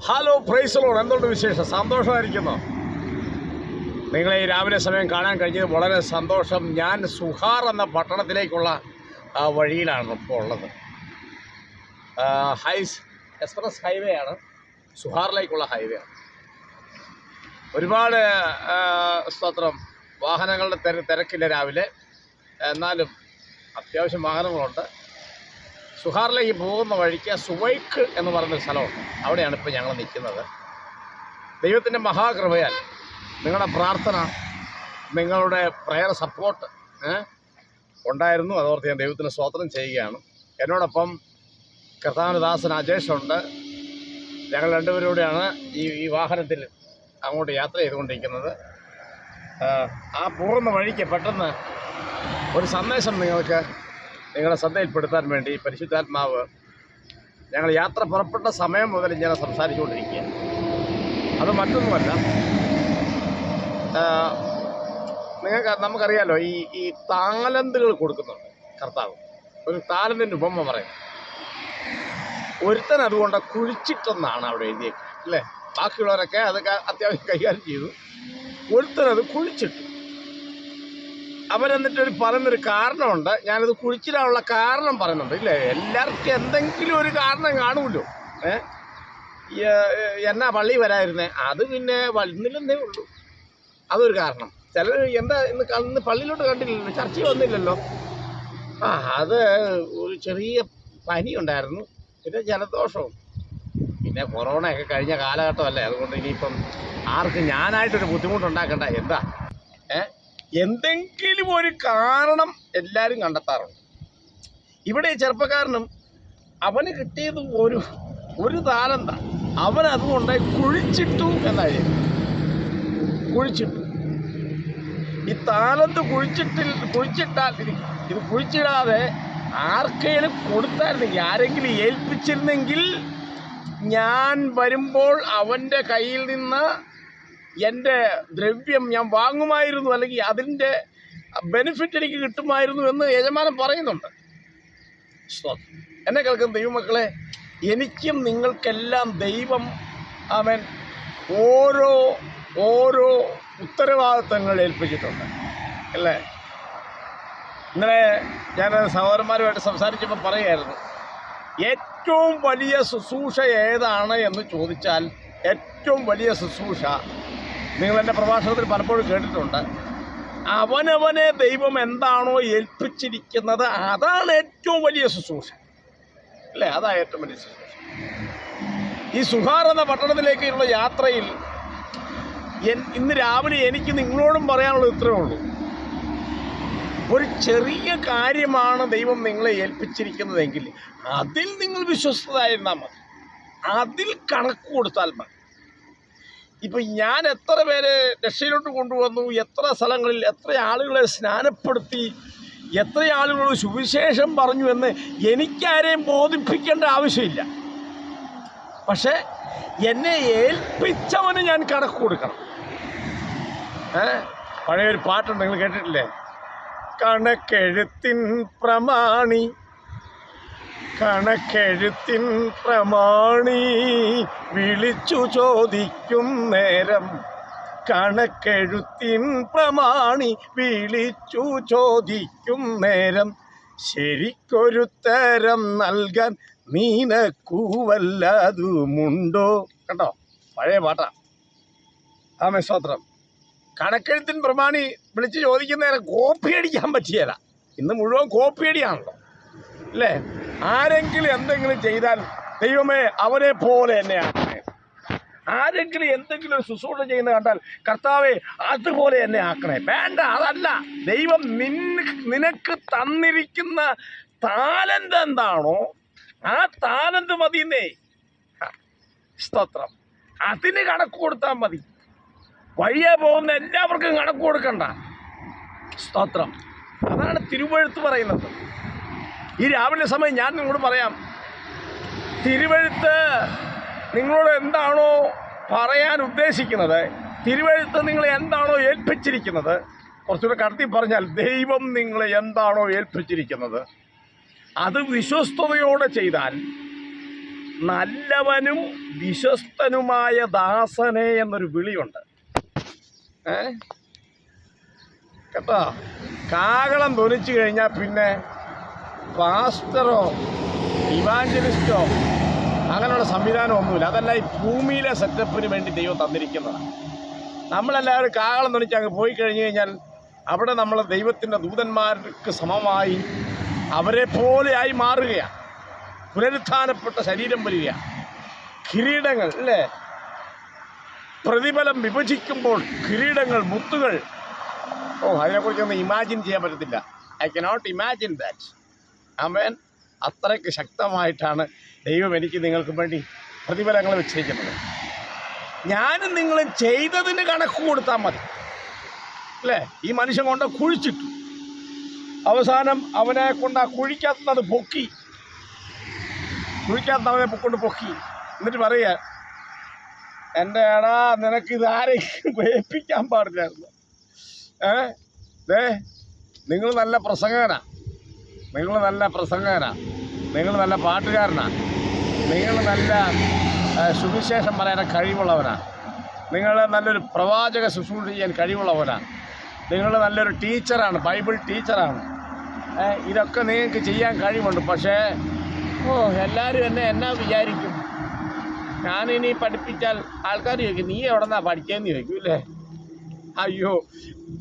Hello praise Lord. എന്തുകൊണ്ട് വിശേഷം? സന്തോഷമായിരിക്കുന്നു. നിങ്ങളെ ഈ രാവിലെ സമയം കാണാൻ കഴിഞ്ഞത് വളരെ സന്തോഷം. ഞാൻ സുഹാർ എന്ന പട്ടണത്തിലേക്കുള്ള വഴിയിലാണ് ഇപ്പോൾ ഉള്ളത്. എക്സ്പ്രസ് ഹൈവേ ആണ്, സുഹാറിലേക്കുള്ള ഹൈവേ ആണ്. ഒരുപാട് സ്തോത്രം വാഹനങ്ങളുടെ തിരക്കില്ല രാവിലെ, എന്നാലും അത്യാവശ്യം വാഹനങ്ങളുണ്ട്. സുഹാറിലേക്ക് പോകുന്ന വഴിക്ക് സുവൈക്ക് എന്ന് പറയുന്നൊരു സ്ഥലമുണ്ട്. അവിടെയാണ് ഇപ്പോൾ ഞങ്ങൾ നിൽക്കുന്നത്. ദൈവത്തിൻ്റെ മഹാകൃപയാൽ നിങ്ങളുടെ പ്രാർത്ഥന, നിങ്ങളുടെ പ്രയർ സപ്പോർട്ട് ഉണ്ടായിരുന്നു. അതോർത്ത് ഞാൻ ദൈവത്തിന് സ്തോത്രം ചെയ്യുകയാണ്. എന്നോടൊപ്പം കർത്താവിൻ്റെ അജേഷുണ്ട്. ഞങ്ങൾ രണ്ടുപേരൂടെയാണ് ഈ വാഹനത്തിൽ അങ്ങോട്ട് യാത്ര ചെയ്തുകൊണ്ടിരിക്കുന്നത്. ആ പോകുന്ന വഴിക്ക് പെട്ടെന്ന് ഒരു സന്ദേശം നിങ്ങളുടെ ശ്രദ്ധയിൽപ്പെടുത്താൻ വേണ്ടി പരിശുദ്ധാത്മാവ് ഞങ്ങൾ യാത്ര പുറപ്പെട്ട സമയം മുതൽ ഇങ്ങനെ സംസാരിച്ചുകൊണ്ടിരിക്കുക. അത് മറ്റൊന്നുമല്ല, നമുക്കറിയാലോ, ഈ താലന്തുകൾ കൊടുക്കുന്നുണ്ട് കർത്താവ്. ഒരു താലന്തിൻ്റെ ഉപമ പറയും. ഒരുത്തൻ അതുകൊണ്ട് കുഴിച്ചിട്ടെന്നാണ് അവിടെ എഴുതിയേക്കുക, അല്ലേ? ബാക്കിയുള്ളവരൊക്കെ അതൊക്കെ അത്യാവശ്യം കൈകാര്യം ചെയ്തു. ഒരുത്തനത് കുഴിച്ചിട്ടു. അവരെന്നിട്ടൊരു പറയുന്നൊരു കാരണമുണ്ട്. ഞാനത് കുഴിച്ചിടാനുള്ള കാരണം പറയുന്നുണ്ട്, ഇല്ലേ? എല്ലാവർക്കും എന്തെങ്കിലും ഒരു കാരണം കാണുമല്ലോ. എന്നാ പള്ളി വരായിരുന്നേ, അത് പിന്നെ വരുന്നില്ലെന്നേ ഉള്ളൂ, അതൊരു കാരണം. ചിലർ എന്താ ഇന്ന് പള്ളിയിലോട്ട് കണ്ടില്ലല്ലോ, ചർച്ച വന്നില്ലല്ലോ. അത് ഒരു ചെറിയ പനി ഉണ്ടായിരുന്നു, പിന്നെ ജലദോഷവും, പിന്നെ കൊറോണയൊക്കെ കഴിഞ്ഞ കാലഘട്ടമല്ലേ. അതുകൊണ്ട് ഇനിയിപ്പം ആർക്കും ഞാനായിട്ടൊരു ബുദ്ധിമുട്ടുണ്ടാക്കണ്ട. എന്താ എന്തെങ്കിലും ഒരു കാരണം എല്ലാവരും കണ്ടെത്താറുണ്ട്. ഇവിടെ ചെറുപ്പക്കാരനും അവന് കിട്ടിയത് ഒരു താലന്ത, അവൻ അതുകൊണ്ട് കുഴിച്ചിട്ടു എന്നായിരുന്നു. കുഴിച്ചിട്ടു. ഈ താലന്ത് കുഴിച്ചിട്ടാൽ ഇത് കുഴിച്ചിടാതെ ആർക്കെങ്കിലും കൊടുത്തായിരുന്നെങ്കിൽ, ആരെങ്കിലും ഏൽപ്പിച്ചിരുന്നെങ്കിൽ, ഞാൻ വരുമ്പോൾ അവൻ്റെ കയ്യിൽ നിന്ന് എൻ്റെ ദ്രവ്യം ഞാൻ വാങ്ങുമായിരുന്നു, അല്ലെങ്കിൽ അതിൻ്റെ ബെനിഫിറ്റ് എനിക്ക് കിട്ടുമായിരുന്നു എന്ന് യജമാനൻ പറയുന്നുണ്ട്. എന്നെ കേൾക്കുന്ന ദൈവമക്കളെ, എനിക്കും നിങ്ങൾക്കെല്ലാം ദൈവം അവൻ ഓരോ ഉത്തരവാദിത്തങ്ങൾ ഏൽപ്പിച്ചിട്ടുണ്ട്, അല്ലേ? ഇന്നലെ ഞാൻ സഹോദരന്മാരുമായിട്ട് സംസാരിച്ചപ്പോൾ പറയുമായിരുന്നു, ഏറ്റവും വലിയ ശുശ്രൂഷ ഏതാണ് എന്ന് ചോദിച്ചാൽ, ഏറ്റവും വലിയ ശുശ്രൂഷ നിങ്ങളെൻ്റെ പ്രഭാഷണത്തിൽ പലപ്പോഴും കേട്ടിട്ടുണ്ട്. അവനവനെ ദൈവം എന്താണോ ഏൽപ്പിച്ചിരിക്കുന്നത് അതാണ് ഏറ്റവും വലിയ ശുശ്രൂഷ, അല്ലേ? അതാണ് ഏറ്റവും വലിയ ശുശ്രൂഷ. ഈ സുഹാർ എന്ന പട്ടണത്തിലേക്കുള്ള യാത്രയിൽ ഇന്ന് രാവിലെ എനിക്ക് നിങ്ങളോടും പറയാനുള്ളത് ഇത്രയേ ഉള്ളൂ. ഒരു ചെറിയ കാര്യമാണ് ദൈവം നിങ്ങളെ ഏൽപ്പിച്ചിരിക്കുന്നതെങ്കിൽ അതിൽ നിങ്ങൾ വിശ്വസ്തരായിരുന്നാൽ മതി, അതിൽ കണക്ക് കൊടുത്താൽ മതി. ഇപ്പം ഞാൻ എത്ര പേരെ രക്ഷയിലോട്ട് കൊണ്ടുവന്നു, എത്ര സ്ഥലങ്ങളിൽ എത്ര ആളുകളെ സ്നാനപ്പെടുത്തി, എത്ര ആളുകളോട് സുവിശേഷം പറഞ്ഞു എന്ന് എനിക്കാരെയും ബോധിപ്പിക്കേണ്ട ആവശ്യമില്ല. പക്ഷേ എന്നെ ഏൽപ്പിച്ചവന് ഞാൻ കണക്ക് കൊടുക്കണം. പഴയൊരു പാട്ടുണ്ട്, നിങ്ങൾ കേട്ടിട്ടില്ലേ? കണക്കെഴുത്തിൻ പ്രമാണി, കണക്കെഴുത്തിൻ പ്രമാണി വിളിച്ചു ചോദിക്കും നേരം, കണക്കെഴുത്തിൻ പ്രമാണി വിളിച്ചു ചോദിക്കും നേരം, ശരിക്കൊരുത്തരം നൽകാൻ നിനക്കു വല്ലതുമുണ്ടോ? കണ്ടോ, പഴയ പാട്ടാ. ആമേൻ, സ്തോത്രം. കണക്കെഴുത്തിൻ പ്രമാണി വിളിച്ച് ചോദിക്കുന്ന നേരം കോപ്പി അടിക്കാൻ പറ്റിയല്ല. ഇന്ന് മുഴുവൻ കോപ്പിയടിയാണല്ലോ, അല്ലേ? ആരെങ്കിലും എന്തെങ്കിലും ചെയ്താൽ ദൈവമേ അവനെ പോലെ എന്നെ ആക്കണേ. ആരെങ്കിലും എന്തെങ്കിലും ഒരു ശുശ്രൂഷ ചെയ്യുന്ന കണ്ടാൽ കർത്താവേ അതുപോലെ എന്നെ ആക്കണേ. വേണ്ട, അതല്ല. ദൈവം നിനക്ക് തന്നിരിക്കുന്ന താലന്ത് എന്താണോ ആ താലന്ത് മതിന്നേ. സ്തോത്രം. അതിന് കണക്ക് കൊടുത്താൽ മതി. വഴിയെ പോകുന്ന എല്ലാവർക്കും കണക്ക് കൊടുക്കണ്ട. സ്തോത്രം. അതാണ് തിരുവെഴുത്ത് പറയുന്നത്. ഈ രാവിലെ സമയം ഞാൻ നിങ്ങളോട് പറയാം, തിരുവെഴുത്ത് നിങ്ങളോട് എന്താണോ പറയാൻ ഉദ്ദേശിക്കുന്നത്, തിരുവെഴുത്ത് നിങ്ങളെ എന്താണോ ഏൽപ്പിച്ചിരിക്കുന്നത്, കുറച്ചുകൂടെ കടത്തി പറഞ്ഞാൽ ദൈവം നിങ്ങളെ എന്താണോ ഏൽപ്പിച്ചിരിക്കുന്നത് അത് വിശ്വസ്തയോടെ ചെയ്താൽ നല്ലവനും വിശ്വസ്തനുമായ ദാസനെ എന്നൊരു വിളിയുണ്ട്. കേട്ടോ, കാഹളം ധ്വനിച്ചു കഴിഞ്ഞാൽ പിന്നെ പാസ്റ്ററോ ഇവാഞ്ചലിസ്റ്റോ അങ്ങനെയുള്ള സംവിധാനമൊന്നുമില്ല. അതല്ല ഈ ഭൂമിയിലെ സെറ്റപ്പിന് വേണ്ടി ദൈവം തന്നിരിക്കുന്നതാണ്. നമ്മളെല്ലാവരും കാഹളം ധ്വനിച്ച് അങ്ങ് പോയി കഴിഞ്ഞ് കഴിഞ്ഞാൽ അവിടെ നമ്മൾ ദൈവത്തിൻ്റെ ദൂതന്മാർക്ക് സമമായി അവരെ പോലെയായി മാറുകയാണ്. പുനരുത്ഥാനപ്പെട്ട ശരീരം വരികയാണ്. കിരീടങ്ങൾ അല്ലേ, പ്രതിഫലം വിഭജിക്കുമ്പോൾ കിരീടങ്ങൾ, മുത്തുകൾ, അതിനെക്കുറിച്ചൊന്നും ഇമാജിൻ ചെയ്യാൻ പറ്റത്തില്ല. I cannot imagine that. ആമേൻ. അത്രയ്ക്ക് ശക്തമായിട്ടാണ് ദൈവം എനിക്ക് നിങ്ങൾക്ക് വേണ്ടി പ്രതിഫലങ്ങൾ വെച്ചിരിക്കുന്നത്. ഞാനും നിങ്ങളും ചെയ്തതിന് കണക്ക് കൊടുത്താൽ മതി അല്ലേ. ഈ മനുഷ്യൻ കൊണ്ട് കുഴിച്ചിട്ടു, അവസാനം അവനെ കൊണ്ട് ആ കുഴിക്കകത്ത് പൊക്കി, കുഴിക്കകത്ത് അവനെ കൊണ്ട് പൊക്കി. എന്നിട്ട് പറയുക, എൻ്റെ എടാ നിനക്കിത് ആരെയും വേപ്പിക്കാൻ പാടില്ലായിരുന്നു. നിങ്ങൾ നല്ല പ്രസംഗകനാ, നിങ്ങൾ നല്ല പ്രസംഗകനാ, നിങ്ങൾ നല്ല പാട്ടുകാരനാണ്, നിങ്ങൾ നല്ല സുവിശേഷം പറയാൻ കഴിവുള്ളവനാണ്, നിങ്ങൾ നല്ലൊരു പ്രവാചക ശുശ്രൂഷ ചെയ്യാൻ കഴിവുള്ളവനാണ്, നിങ്ങൾ നല്ലൊരു ടീച്ചറാണ്, ബൈബിൾ ടീച്ചറാണ്, ഇതൊക്കെ നിങ്ങൾക്ക് ചെയ്യാൻ കഴിവുണ്ട്. പക്ഷേ എല്ലാവരും എന്നാ വിചാരിക്കും? ഞാനിനി പഠിപ്പിച്ചാൽ ആൾക്കാർ ചോദിക്കും, നീ എവിടെ നിന്നാണ് പഠിച്ചതെന്ന് ചോദിക്കും ഇല്ലേ. അയ്യോ,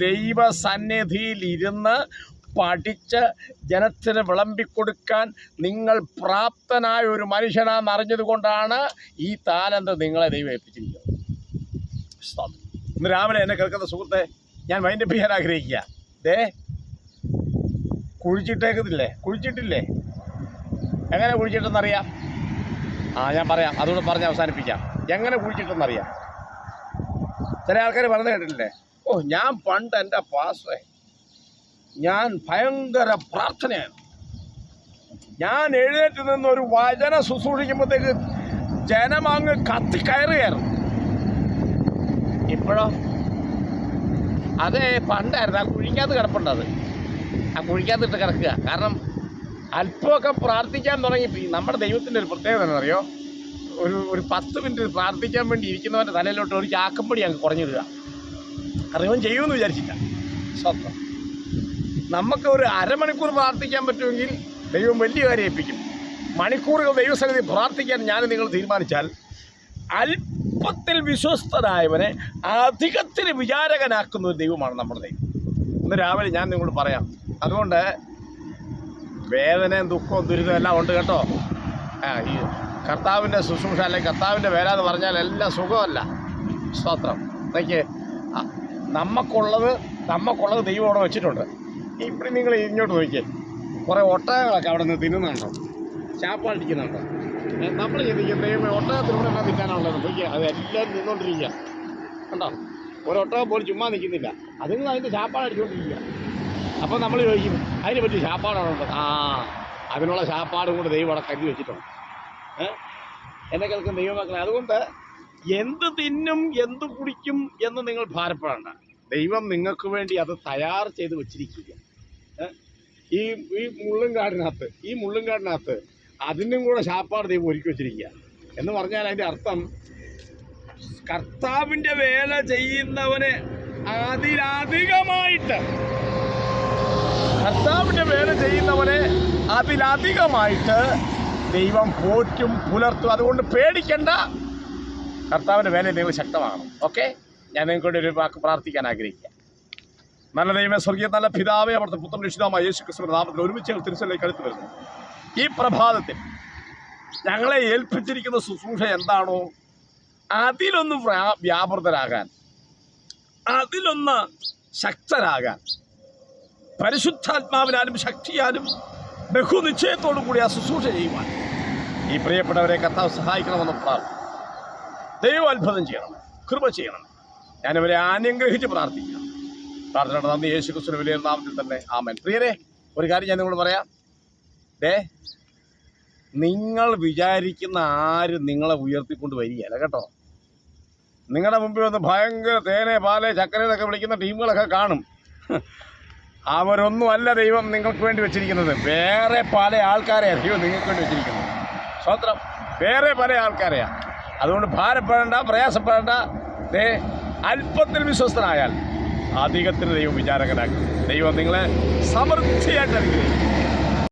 ദൈവസന്നിധിയിൽ ഇരുന്ന് പഠിച്ച് ജനത്തിന് വിളമ്പിക്കൊടുക്കാൻ നിങ്ങൾ പ്രാപ്തനായ ഒരു മനുഷ്യനാണെന്ന് അറിഞ്ഞത് കൊണ്ടാണ് ഈ താലന്ത് നിങ്ങളെ ദൈവം ഏൽപ്പിച്ചിരിക്കുന്നത്. ഇന്ന് രാവിലെ എന്നെ കേൾക്കുന്ന സുഹൃത്തെ, ഞാൻ വൈൻഡപ്പ് ചെയ്യാൻ ആഗ്രഹിക്കുക. കുഴിച്ചിട്ടില്ലേ? എങ്ങനെ കുഴിച്ചിട്ടെന്നറിയാം? ഞാൻ പറയാം, അതുകൂടെ പറഞ്ഞ് അവസാനിപ്പിക്കാം. എങ്ങനെ കുഴിച്ചിട്ടെന്നറിയാം? ചില ആൾക്കാർ പറഞ്ഞു കേട്ടിട്ടില്ലേ, ഞാൻ പണ്ട് എൻ്റെ പാസ്റ്ററെ, ഞാൻ ഭയങ്കര പ്രാർത്ഥനയാണ്, ഞാൻ എഴുന്നേറ്റ് നിന്നൊരു വചന ശുശ്രൂഷിക്കുമ്പോഴത്തേക്ക് ജനമങ്ങ് കത്തിക്കയറുകയായിരുന്നു. ഇപ്പോഴോ? അത് പണ്ടായിരുന്നു. ആ കുഴിക്കകത്ത് കിടപ്പുണ്ട്. ആ കുഴിക്കകത്തിട്ട് കിടക്കുക. കാരണം അല്പമൊക്കെ പ്രാർത്ഥിക്കാൻ തുടങ്ങി. നമ്മുടെ ദൈവത്തിൻ്റെ ഒരു പ്രത്യേകത എന്നറിയോ? ഒരു 10 മിനിറ്റ് പ്രാർത്ഥിക്കാൻ വേണ്ടി ഇരിക്കുന്നവൻ്റെ തലയിലോട്ട് ഒരു ചാക്കപ്പൊടി അങ്ങ് കുറഞ്ഞിടുക. അറിവൻ ചെയ്യുമെന്ന് വിചാരിച്ചില്ല. സ്വന്തം നമുക്ക് ഒരു അരമണിക്കൂർ പ്രാർത്ഥിക്കാൻ പറ്റുമെങ്കിൽ ദൈവം വലിയ കാര്യം ഏൽപ്പിക്കും. മണിക്കൂറുകൾ ദൈവസന്നിധി പ്രാർത്ഥിക്കാൻ നിങ്ങൾ തീരുമാനിച്ചാൽ അല്പത്തിൽ വിശ്വസ്തനായവനെ അധികത്തിന് വിചാരകനാക്കുന്ന ഒരു ദൈവമാണ് നമ്മുടെ ദൈവം. ഇന്ന് രാവിലെ ഞാൻ നിങ്ങളോട് പറയാം. അതുകൊണ്ട് വേദനയും ദുഃഖവും ദുരിതവും എല്ലാം ഉണ്ട് കേട്ടോ. ഈ കർത്താവിൻ്റെ ശുശ്രൂഷ അല്ലെങ്കിൽ കർത്താവിൻ്റെ വേല എന്ന് പറഞ്ഞാൽ എല്ലാം സുഖമല്ല. സ്തോത്രം. എനിക്ക് നമുക്കുള്ളത് ദൈവം അവിടെ വെച്ചിട്ടുണ്ട്. ഇപ്പം നിങ്ങൾ ഇങ്ങോട്ട് നോക്കിയേ, കുറേ ഒട്ടകങ്ങളൊക്കെ അവിടെ നിന്ന് തിന്നുന്നുണ്ടോ, ചാപ്പാടിക്കുന്നുണ്ടോ? നമ്മൾ ചിന്തിക്കും, ദൈവമേ ഒട്ടകത്തിലൂടെ എന്നാ തിന്നാനുള്ളത് നോക്കിയാൽ അത് എല്ലാവരും നിന്നുകൊണ്ടിരിക്കുക കണ്ടോ. ഒരൊട്ടകം പോലും ചുമ്മാ നിൽക്കുന്നില്ല, അതുങ്ങൾ അതിൻ്റെ ചാപ്പാടടിച്ചുകൊണ്ടിരിക്കുക. അപ്പോൾ നമ്മൾ ചോദിക്കും, അതിനെ പറ്റി ചാപ്പാടാണുണ്ട്. അതിനുള്ള ചാപ്പാടും കൂടെ ദൈവം അവിടെ കരുതി വെച്ചിട്ടുണ്ട്. എന്നെ കേൾക്കുന്ന ദൈവമക്കളെ, അതുകൊണ്ട് എന്ത് തിന്നും എന്ത് കുടിക്കും എന്ന് നിങ്ങൾ ഭാരപ്പെടേണ്ട. ദൈവം നിങ്ങൾക്ക് വേണ്ടി അത് തയ്യാർ ചെയ്ത് വെച്ചിരിക്കുക. ഈ മുള്ളുംകാടിനകത്ത് അതിനും കൂടെ ശാപ്പാട് ദൈവം ഒരുക്കി വെച്ചിരിക്കുക. എന്ന് പറഞ്ഞാൽ അതിൻ്റെ അർത്ഥം, കർത്താവിൻ്റെ വേല ചെയ്യുന്നവന് അതിലധികമായിട്ട് ദൈവം പോറ്റും പുലർത്തും. അതുകൊണ്ട് പേടിക്കണ്ട, കർത്താവിൻ്റെ വേല നിങ്ങൾ ശക്തമാകണം. ഓക്കെ, ഞാൻ നിങ്ങൾക്കൂടെ ഒരു വാക്ക് പ്രാർത്ഥിക്കാൻ ആഗ്രഹിക്കുക. നല്ല ദൈവമേ, സ്വർഗീയ നല്ല പിതാവേ, അവിടുത്തെ പുത്രൻ രക്ഷിതാവായ യേശു ക്രിസ്തുവിന്റെ നാമത്തിൽ ഒരുമിച്ച് തിരുസന്നിധിയിലേക്ക് അടുത്ത് വരുന്നു. ഈ പ്രഭാതത്തിൽ ഞങ്ങളെ ഏൽപ്പിച്ചിരിക്കുന്ന ശുശ്രൂഷ എന്താണോ അതിലൊന്ന് വ്യാപൃതരാകാൻ, അതിലൊന്ന് ശക്തരാകാൻ, പരിശുദ്ധാത്മാവിനാലും ശക്തിയാലും ബഹുനിശ്ചയത്തോടു കൂടി ആ ശുശ്രൂഷ ചെയ്യുവാൻ ഈ പ്രിയപ്പെട്ടവരെ കർത്താവ് സഹായിക്കണമെന്ന് പ്രാർത്ഥന. ദൈവം അത്ഭുതം ചെയ്യണം, കൃപ ചെയ്യണം. ഞാനിവരെ അനുഗ്രഹിച്ച് പ്രാർത്ഥിക്കാം. പ്രാർത്ഥനയുടെ നന്ദി യേശു ക്രിസ്തുവിന്റെ വലിയ നാമത്തിൽ തന്നെ, ആമേൻ. പ്രിയരെ, ഒരു കാര്യം ഞാൻ നിങ്ങളോട് പറയാം. നിങ്ങൾ വിചാരിക്കുന്ന ആരും നിങ്ങളെ ഉയർത്തിക്കൊണ്ട് വരികയല്ല കേട്ടോ. നിങ്ങളുടെ മുമ്പിൽ വന്ന് ഭയങ്കര തേനെ പാലെ ചക്കര എന്നൊക്കെ വിളിക്കുന്ന ടീമുകളൊക്കെ കാണും. അവരൊന്നും അല്ല ദൈവം നിങ്ങൾക്ക് വേണ്ടി വെച്ചിരിക്കുന്നത്. വേറെ പല ആൾക്കാരെ ദൈവം നിങ്ങൾക്ക് വേണ്ടി വെച്ചിരിക്കുന്നത്. സ്തോത്രം. വേറെ പല ആൾക്കാരെയാണ്. അതുകൊണ്ട് ഭാരപ്പെടേണ്ട, പ്രയാസപ്പെടേണ്ട. അല്പത്തിൽ വിശ്വസ്തനായാൽ അധികത്തിന് ദൈവം വിചാരകനാക്കും. ദൈവം നിങ്ങളെ സമൃദ്ധിയായിട്ട് അനുഗ്രഹിക്കും.